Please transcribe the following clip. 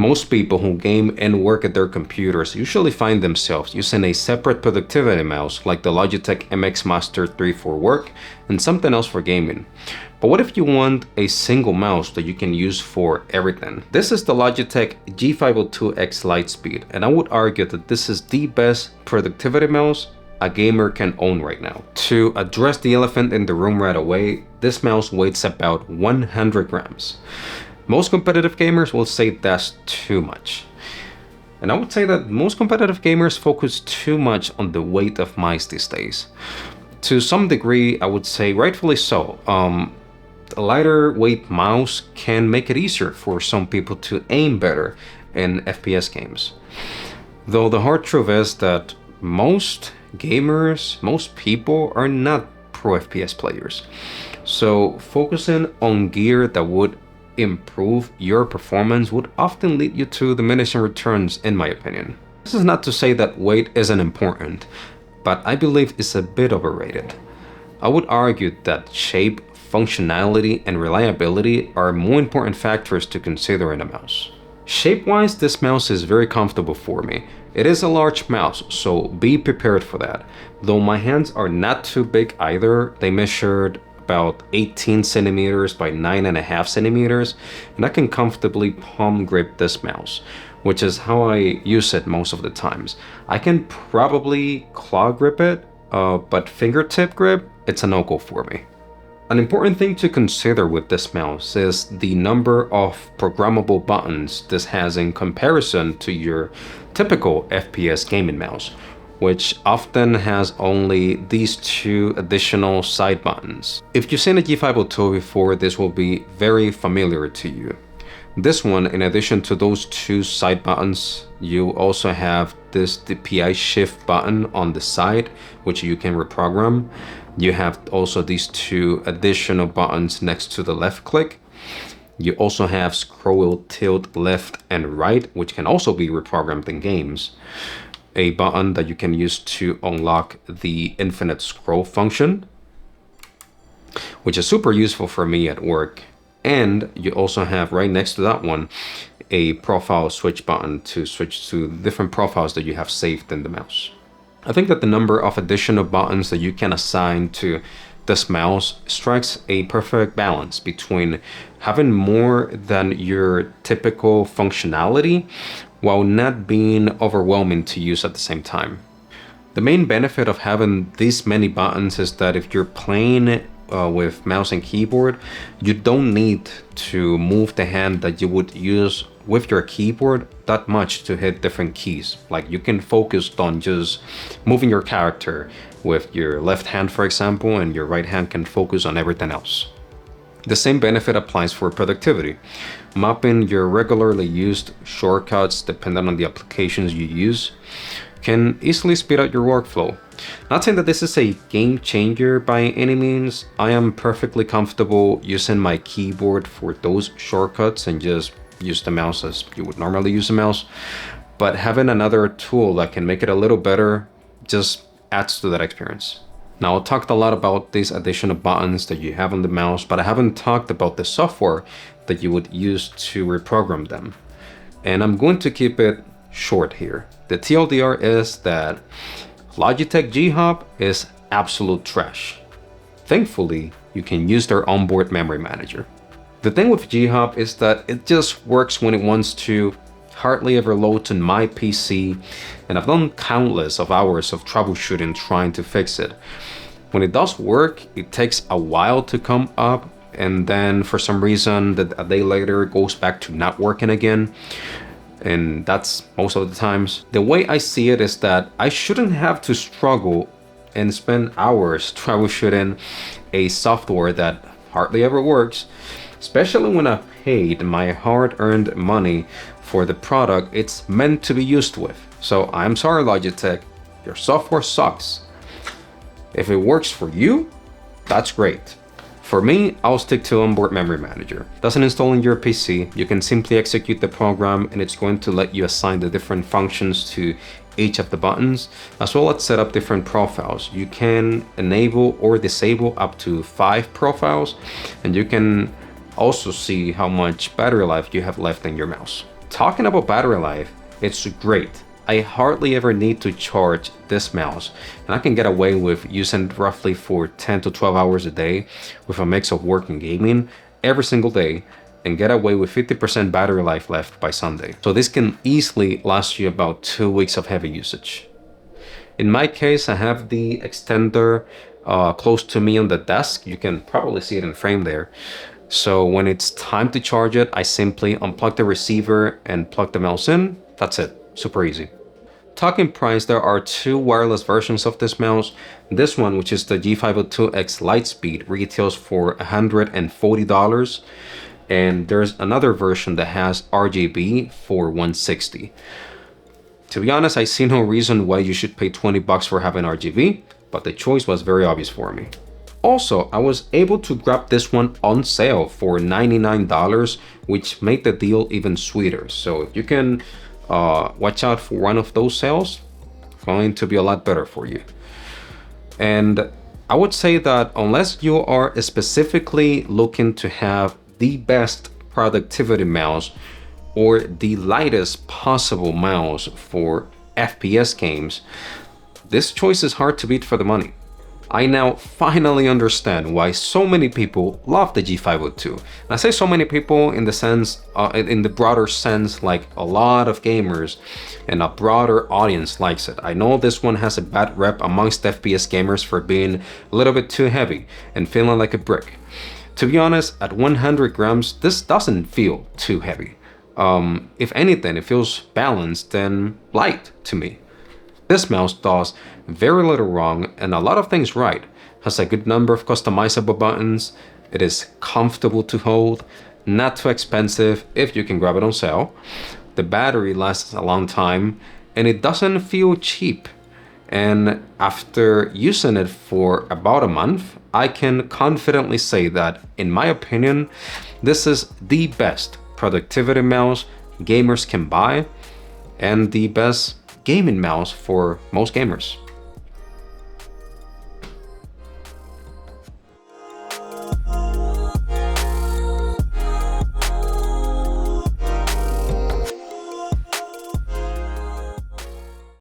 Most people who game and work at their computers usually find themselves using a separate productivity mouse like the Logitech MX Master 3 for work and something else for gaming. But what if you want a single mouse that you can use for everything? This is the Logitech G502x Lightspeed, and I would argue that this is the best productivity mouse a gamer can own right now. To address the elephant in the room right away, this mouse weighs about 100 grams. Most competitive gamers will say that's too much. And I would say that most competitive gamers focus too much on the weight of mice these days. To some degree, I would say rightfully so. A lighter weight mouse can make it easier for some people to aim better in FPS games. Though the hard truth is that most gamers, most people are not pro FPS players. So focusing on gear that would improve your performance would often lead you to diminishing returns, in my opinion. This is not to say that weight isn't important, but I believe it's a bit overrated. I would argue that shape, functionality, and reliability are more important factors to consider in a mouse. Shape-wise, this mouse is very comfortable for me. It is a large mouse, so be prepared for that. Though my hands are not too big either, they measured about 18 centimeters by 9.5 centimeters, and I can comfortably palm grip this mouse, which is how I use it most of the times. I can probably claw grip it, but fingertip grip, it's a no-go for me. An important thing to consider with this mouse is the number of programmable buttons this has in comparison to your typical FPS gaming mouse, which often has only these two additional side buttons. If you've seen a G502 before, this will be very familiar to you. This one, in addition to those two side buttons, you also have this DPI shift button on the side, which you can reprogram. You have also these two additional buttons next to the left click. You also have scroll wheel tilt left and right, which can also be reprogrammed in games. A button that you can use to unlock the infinite scroll function, which is super useful for me at work. And you also have right next to that one a profile switch button to switch to different profiles that you have saved in the mouse. I think that the number of additional buttons that you can assign to this mouse strikes a perfect balance between having more than your typical functionality while not being overwhelming to use at the same time. The main benefit of having these many buttons is that if you're playing with mouse and keyboard, you don't need to move the hand that you would use with your keyboard that much to hit different keys. Like you can focus on just moving your character with your left hand, for example, and your right hand can focus on everything else. The same benefit applies for productivity. Mapping your regularly used shortcuts depending on the applications you use can easily speed up your workflow. Not saying that this is a game changer by any means. I am perfectly comfortable using my keyboard for those shortcuts and just use the mouse as you would normally use a mouse. But having another tool that can make it a little better just adds to that experience. Now, I talked a lot about these additional buttons that you have on the mouse, but I haven't talked about the software that you would use to reprogram them. And I'm going to keep it short here. The TLDR is that Logitech G-Hub is absolute trash. Thankfully, you can use their onboard memory manager. The thing with G-Hub is that it just works when it wants to, hardly ever loads on my PC, and I've done countless of hours of troubleshooting trying to fix it. When it does work, it takes a while to come up, and then for some reason that a day later it goes back to not working again. And that's most of the times. The way I see it is that I shouldn't have to struggle and spend hours troubleshooting a software that hardly ever works, especially when I paid my hard-earned money for the product it's meant to be used with. So I'm sorry, Logitech, your software sucks. If it works for you, that's great. For me, I'll stick to onboard memory manager. Doesn't install in your PC. You can simply execute the program and it's going to let you assign the different functions to each of the buttons, as well as set up different profiles. You can enable or disable up to 5 profiles, and you can also see how much battery life you have left in your mouse. Talking about battery life, it's great. I hardly ever need to charge this mouse, and I can get away with using it roughly for 10 to 12 hours a day with a mix of work and gaming every single day, and get away with 50% battery life left by Sunday. So this can easily last you about 2 weeks of heavy usage. In my case, I have the extender close to me on the desk. You can probably see it in frame there. So when it's time to charge it, I simply unplug the receiver and plug the mouse in. That's it, super easy. Talking price, there are two wireless versions of this mouse. This one, which is the G502x Lightspeed, retails for $140. And there's another version that has RGB for $160. To be honest, I see no reason why you should pay $20 for having RGB, but the choice was very obvious for me. Also, I was able to grab this one on sale for $99, which made the deal even sweeter. So if you can watch out for one of those sales, it's going to be a lot better for you. And I would say that unless you are specifically looking to have the best productivity mouse or the lightest possible mouse for FPS games, this choice is hard to beat for the money. I now finally understand why so many people love the G502. And I say so many people in the sense, in the broader sense, like a lot of gamers and a broader audience likes it. I know this one has a bad rep amongst FPS gamers for being a little bit too heavy and feeling like a brick. To be honest, at 100 grams, this doesn't feel too heavy. If anything, it feels balanced and light to me. This mouse does very little wrong and a lot of things right. Has a good number of customizable buttons. It is comfortable to hold, not too expensive if you can grab it on sale. The battery lasts a long time and it doesn't feel cheap. And after using it for about a month, I can confidently say that, in my opinion, this is the best productivity mouse gamers can buy and the best gaming mouse for most gamers.